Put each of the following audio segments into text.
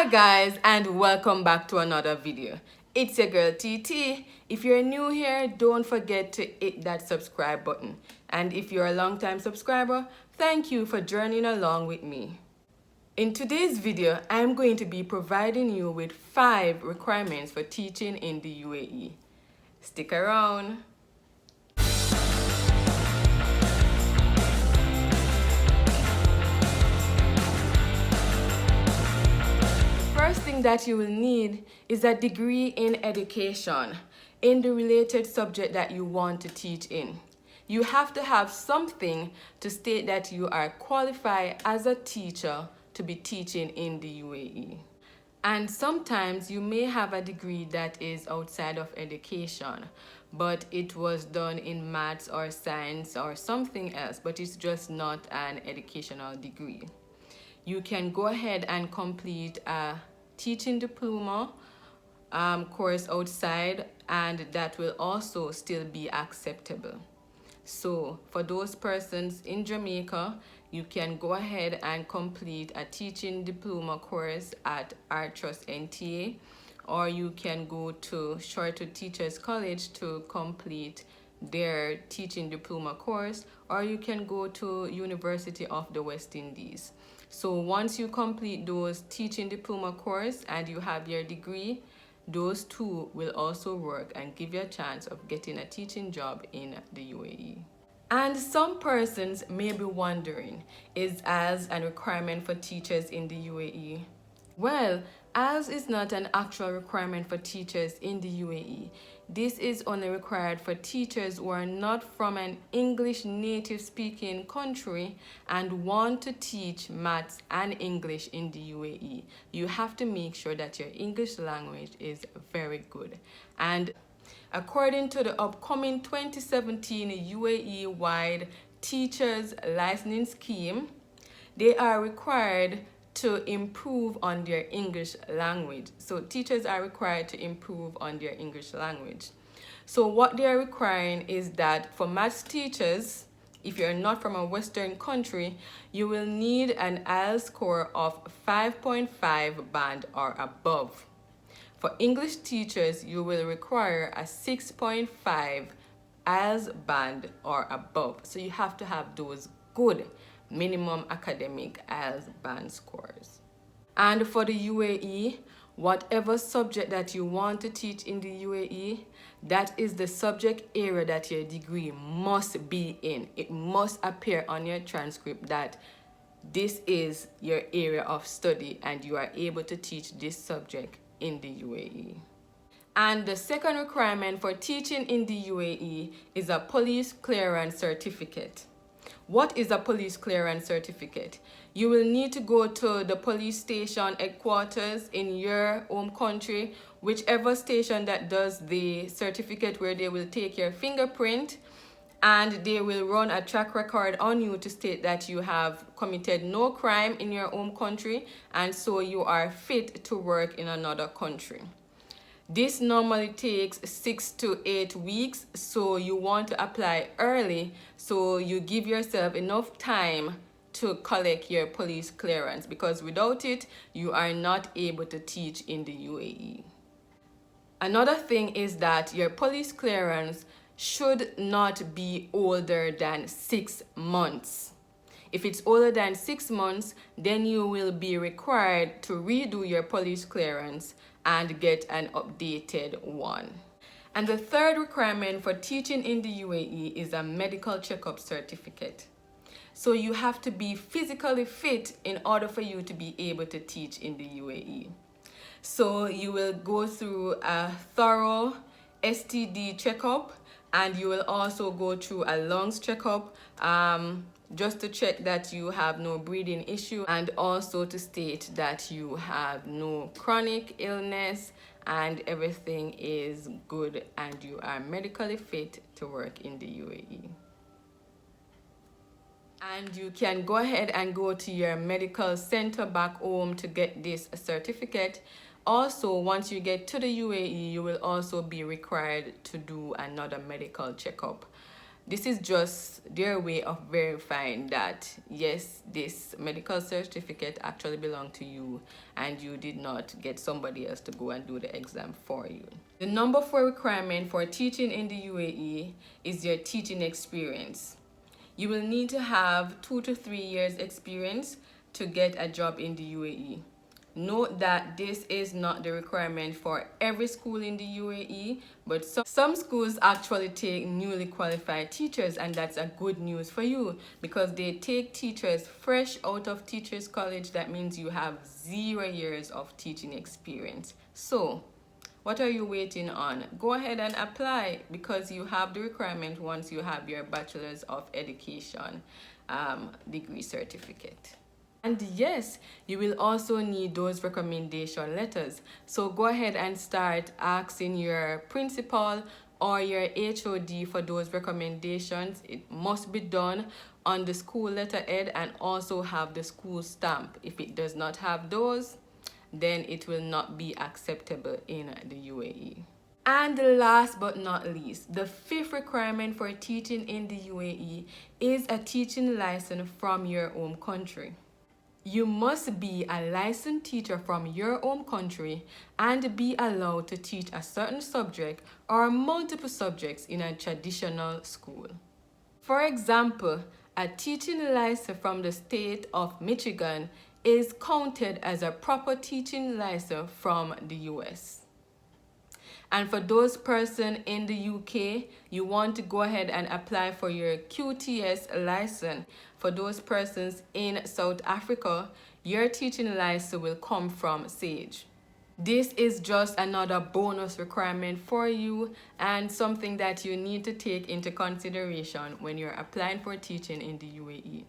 Hi guys, and welcome back to another video. It's your girl TT. If you're new here, don't forget to hit that subscribe button. And if you're a long-time subscriber, thank you for journeying along with me. In today's video, I'm going to be providing you with 5 requirements for teaching in the UAE. Stick around. First thing that you will need is a degree in education in the related subject that you want to teach in. You have to have something to state that you are qualified as a teacher to be teaching in the UAE. And sometimes you may have a degree that is outside of education, but it was done in maths or science or something else, but it's just not an educational degree. You can go ahead and complete a teaching diploma course outside, and that will also still be acceptable. So for those persons in Jamaica, you can go ahead and complete a teaching diploma course at our trust NTA, or you can go to Shortwood Teachers College to complete their teaching diploma course, or you can go to University of the West Indies. So once you complete those teaching diploma course and you have your degree, those two will also work and give you a chance of getting a teaching job in the UAE. And some persons may be wondering, is IELTS a requirement for teachers in the UAE? Well, IELTS is not an actual requirement for teachers in the UAE. This is only required for teachers who are not from an English native speaking country and want to teach maths and English in the UAE. You have to make sure that your English language is very good. And according to the upcoming 2017 UAE-wide Teachers Licensing Scheme, they are required to improve on their English language. So teachers are required to improve on their English language. So what they are requiring is that for maths teachers, if you're not from a Western country, you will need an IELTS score of 5.5 band or above. For English teachers, you will require a 6.5 IELTS band or above. So you have to have those good minimum academic IELTS band scores. And for the UAE, whatever subject that you want to teach in the UAE, that is the subject area that your degree must be in. It must appear on your transcript that this is your area of study and you are able to teach this subject in the UAE. And the second requirement for teaching in the UAE is a police clearance certificate. What is a police clearance certificate? You will need to go to the police station headquarters in your home country, whichever station that does the certificate, where they will take your fingerprint and they will run a track record on you to state that you have committed no crime in your home country and so you are fit to work in another country. This normally takes 6 to 8 weeks, so you want to apply early so you give yourself enough time to collect your police clearance, because without it, you are not able to teach in the UAE. Another thing is that your police clearance should not be older than 6 months. If it's older than 6 months, then you will be required to redo your police clearance and get an updated one. And the third requirement for teaching in the UAE is a medical checkup certificate. So you have to be physically fit in order for you to be able to teach in the UAE. So you will go through a thorough STD checkup, and you will also go through a lungs checkup just to check that you have no breathing issue, and also to state that you have no chronic illness and everything is good and you are medically fit to work in the UAE. And you can go ahead and go to your medical center back home to get this certificate. Also, once you get to the UAE, you will also be required to do another medical checkup. This is just their way of verifying that yes, this medical certificate actually belonged to you and you did not get somebody else to go and do the exam for you. The number 4 requirement for teaching in the UAE is your teaching experience. You will need to have 2 to 3 years experience to get a job in the UAE. Note that this is not the requirement for every school in the UAE, but some schools actually take newly qualified teachers, and that's a good news for you because they take teachers fresh out of teachers college. That means you have 0 years of teaching experience. So what are you waiting on? Go ahead and apply because you have the requirement once you have your Bachelor's of Education degree certificate. And yes, you will also need those recommendation letters. So go ahead and start asking your principal or your HOD for those recommendations. It must be done on the school letterhead and also have the school stamp. If it does not have those, then it will not be acceptable in the UAE. And last but not least, the 5th requirement for teaching in the UAE is a teaching license from your home country. You must be a licensed teacher from your home country and be allowed to teach a certain subject or multiple subjects in a traditional school. For example, a teaching license from the state of Michigan is counted as a proper teaching license from the US. And for those persons in the UK, you want to go ahead and apply for your QTS license. For those persons in South Africa, your teaching license will come from SAGE. This is just another bonus requirement for you and something that you need to take into consideration when you're applying for teaching in the UAE.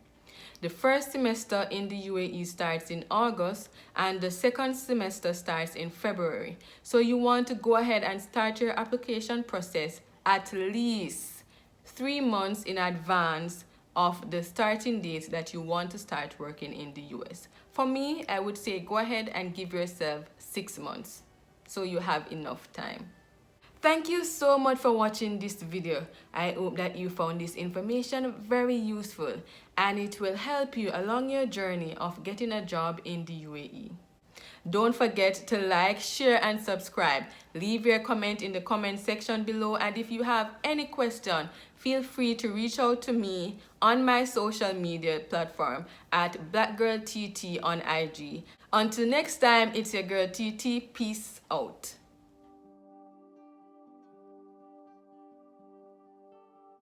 The first semester in the UAE starts in August and the second semester starts in February. So you want to go ahead and start your application process at least 3 months in advance of the starting date that you want to start working in the US. For me, I would say go ahead and give yourself 6 months so you have enough time. Thank you so much for watching this video. I hope that you found this information very useful and it will help you along your journey of getting a job in the UAE. Don't forget to like, share and subscribe. Leave your comment in the comment section below, and if you have any question, feel free to reach out to me on my social media platform at blackgirltt on IG. Until next time, it's your girl TT. Peace out.